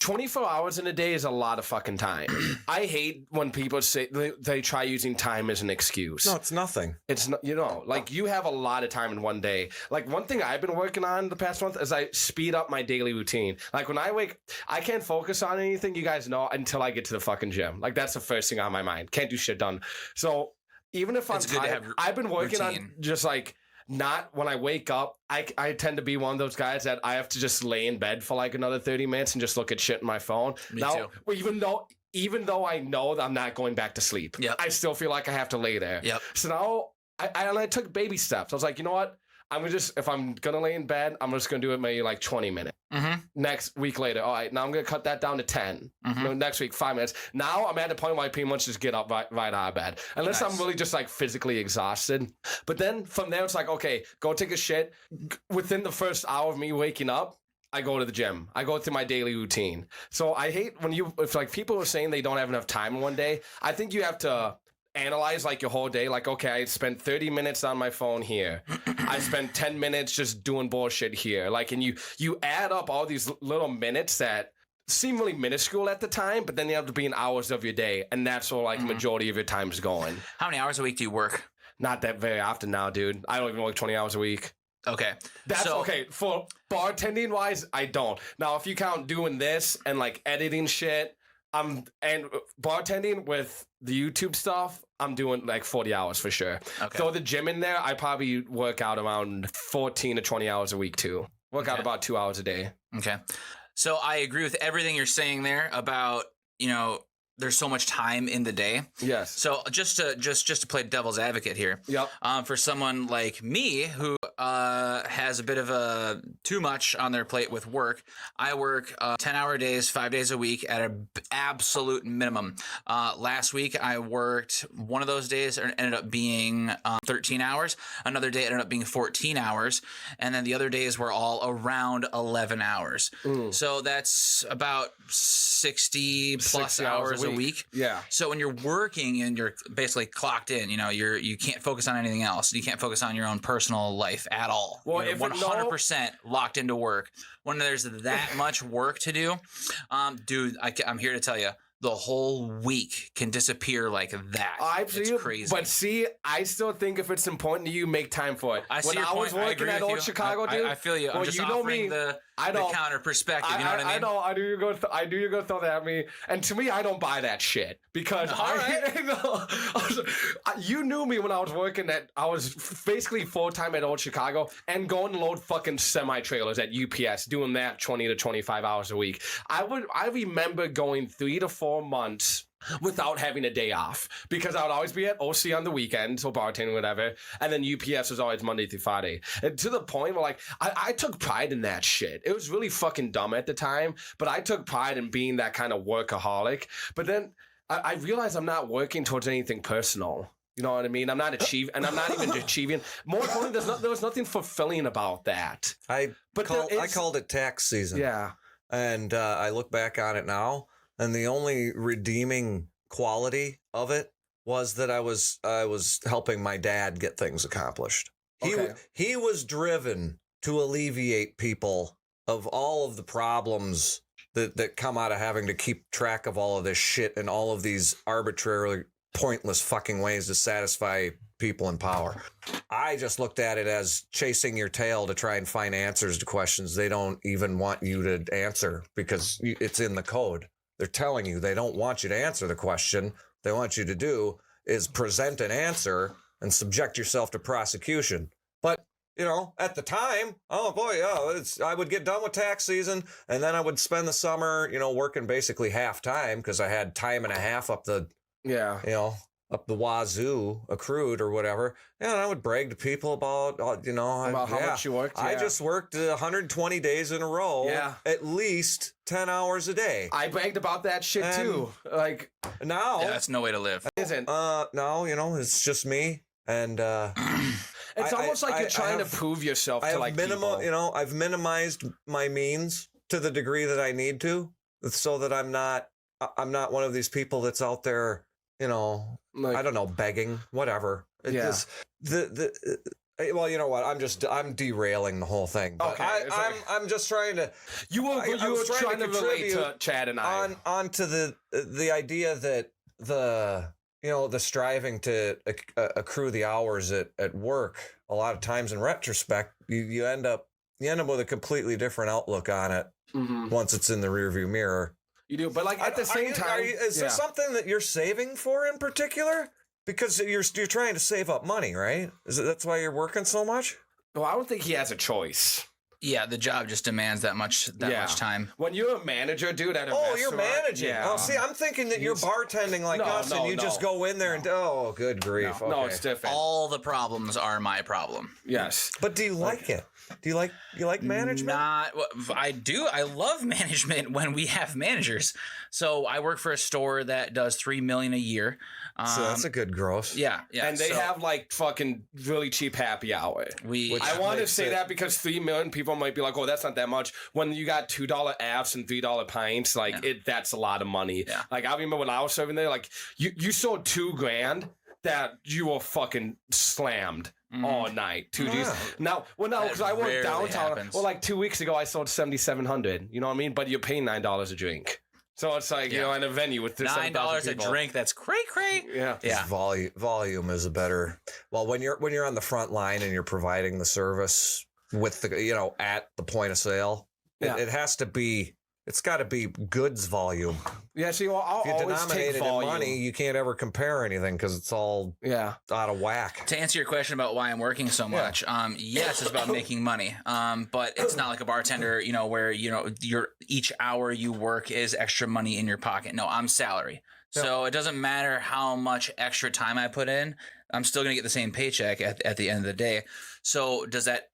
24 hours in a day is a lot of fucking time. I hate when people say they try using time as an excuse. No, it's nothing. It's not, like you have a lot of time in one day. Like one thing I've been working on the past month is I speed up my daily routine. Like when I wake, I can't focus on anything, you guys know, until I get to the fucking gym. Like that's the first thing on my mind. Can't do shit done. So even if I'm tired, I've been working on just like, not when I wake up, I tend to be one of those guys that I have to just lay in bed for like another 30 minutes and just look at shit in my phone. Me too. Even though I know that I'm not going back to sleep, I still feel like I have to lay there. Yep. So now I took baby steps. I was like, you know what? if I'm gonna lay in bed, I'm just gonna do it maybe like 20 minutes. Mm-hmm. Next week later, all right, now I'm gonna cut that down to 10. Mm-hmm. Next week, 5 minutes. Now I'm at the point where I pretty much just get up right out of bed. Unless I'm really just like physically exhausted. But then from there, it's like, okay, go take a shit. Within the first hour of me waking up, I go to the gym. I go through my daily routine. So I hate if like people are saying they don't have enough time in one day. I think you have to analyze like your whole day. Like, okay, I spent 30 minutes on my phone here. I spent 10 minutes just doing bullshit here. Like, and you add up all these little minutes that seem really minuscule at the time, but then you have to be in hours of your day. And that's where like majority of your time is going. How many hours a week do you work? Not that very often now, dude. I don't even work 20 hours a week. Okay. That's okay. For bartending wise, I don't. Now, if you count doing this and like editing shit, and bartending with the YouTube stuff, I'm doing like 40 hours for sure. Okay. Throw the gym in there, I probably work out around 14 to 20 hours a week too. Work out about 2 hours a day. Okay. So I agree with everything you're saying there about, there's so much time in the day. Yes. So just to play devil's advocate here. Yep. For someone like me who has a bit of a too much on their plate with work, I work 10-hour days, 5 days a week at an absolute minimum. Last week I worked one of those days ended up being 13 hours. Another day it ended up being 14 hours, and then the other days were all around 11 hours. So that's about 60 plus hours a week. Yeah. So when you're working and you're basically clocked in, you can't focus on anything else. You can't focus on your own personal life at all. Well, you're 100% locked into work. When there's that much work to do, dude, I'm here to tell you, the whole week can disappear like that. It's crazy. But see, I still think if it's important to you, make time for it. When I was working at Old Chicago, dude. I feel you. I'm just offering the counter perspective. You know what I mean? I knew you're going to throw that at me. And to me, I don't buy that shit. Because you knew me when I was working I was basically full-time at Old Chicago and going to load fucking semi-trailers at UPS, doing that 20 to 25 hours a week. I remember going 3 to 4 months without having a day off because I would always be at OC on the weekend, so bartending, whatever, and then UPS was always Monday through Friday. And to the point where, like, I took pride in that shit. It was really fucking dumb at the time, but I took pride in being that kind of workaholic. But then I realized I'm not working towards anything personal. You know what I mean? I'm not achieving, and I'm not even achieving. More importantly, there was nothing fulfilling about that. I called it tax season. Yeah. And I look back on it now, and the only redeeming quality of it was that I was helping my dad get things accomplished. He was driven to alleviate people of all of the problems that come out of having to keep track of all of this shit and all of these arbitrarily pointless fucking ways to satisfy people in power. I just looked at it as chasing your tail to try and find answers to questions they don't even want you to answer because it's in the code. They're telling you they don't want you to answer the question. They want you to do is present an answer and subject yourself to prosecution. But, at the time, oh boy, I would get done with tax season and then I would spend the summer, working basically half time because I had time and a half up the wazoo accrued or whatever. And I would brag to people about how much you worked. Yeah. I just worked 120 days in a row, at least 10 hours a day. I bragged about that shit too. Like now, that's no way to live. Isn't? No, it's just me. And it's almost like you're trying to prove yourself to like people. I've minimized my means to the degree that I need to, so that I'm not one of these people that's out there, I don't know, begging, whatever. Well, you know what? I'm derailing the whole thing. But Okay, it's like- I'm just trying to. You were I was trying to relate to contribute Chad and I. onto the idea that the striving to accrue the hours at work. A lot of times, in retrospect, you end up with a completely different outlook on it Mhm. once it's in the rearview mirror. You do, but like at the same time, is there something that you're saving for in particular? Because you're trying to save up money, right? That's why you're working so much? well, I don't think he has a choice. Yeah, the job just demands that much time. When you're a manager, dude, at a Oh, you're restaurant, managing. Yeah. Oh, see, I'm thinking that you're bartending like No, us, and no, you just no. go in there and oh, good grief. No, Okay. it's different. All the problems are my problem. Yes. But do you like it? Do you like management? Not. Well, I do. I love management when we have managers. So I work for a store that does $3 million a year. So that's a good gross. Yeah. And they so have like fucking really cheap happy hour. we. Which- I want to makes say it- that because 3 million people might be like, "Oh, that's not that much." When you got $2 apps and $3 pints, like that's a lot of money. Yeah. Like I remember when I was serving there, like you sold $2,000 that you were fucking slammed all night. 2 Gs. Wow. Now, because I worked rarely downtown. happens. Well, like 2 weeks ago, I sold 7,700. You know what I mean? But you're paying $9 a drink. So it's like you know, in a venue with $9 a people. drink. That's cray. Yeah. Yeah. Volume is a better. Well, when you're on the front line and you're providing the service with the at the point of sale, Yeah. it has to be. It's got to be goods volume. Yeah. See, well, I'll If you always denominate take it in volume. money, you can't ever compare anything because it's all Yeah. out of whack. To answer your question about why I'm working so much, yes, it's about making money. But it's not like a bartender, where your each hour you work is extra money in your pocket. No, I'm salary. So it doesn't matter how much extra time I put in. I'm still gonna get the same paycheck at the end of the day. So does that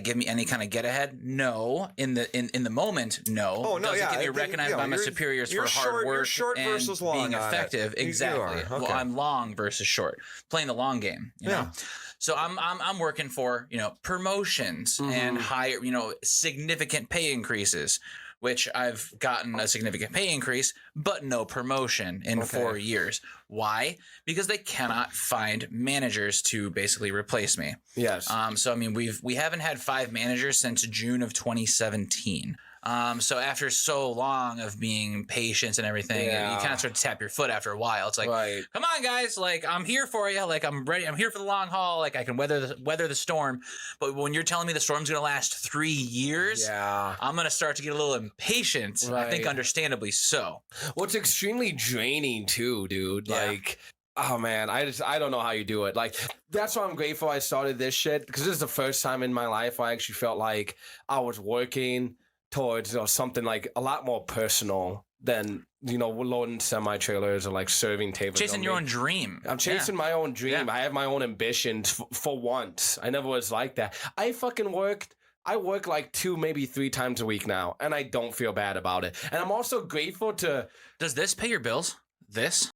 give me any kind of get ahead? No. In the moment, no. Oh, no, Does yeah. it get me recognized by my You're- superiors you're for hard short- work you're short and versus long being on it. effective? You Exactly. are. Well, Okay. I'm long versus short, playing the long game. You know? So I'm working for promotions and higher significant pay increases, which I've gotten a significant pay increase, but no promotion in 4 years. Why? Because they cannot find managers to basically replace me. Yes. So I mean, we haven't had 5 managers since June of 2017. So after so long of being patient and everything, you kind of start to tap your foot after a while. It's like, Right. come on, guys, like I'm here for you. Like I'm ready. I'm here for the long haul. Like I can weather the storm. But when you're telling me the storm's gonna last 3 years, Yeah. I'm gonna start to get a little impatient. I think Right. understandably so. Well, it's extremely draining too, dude. Yeah. Like, oh man, I don't know how you do it. Like, that's why I'm grateful I started this shit because this is the first time in my life I actually felt like I was working towards something like a lot more personal than loading semi trailers or like serving tables. Chasing your own dream. I'm chasing my own dream. Yeah. I have my own ambitions for once. I never was like that. I work like 2, maybe 3 times a week now, and I don't feel bad about it. And I'm also grateful to. Does this pay your bills? This?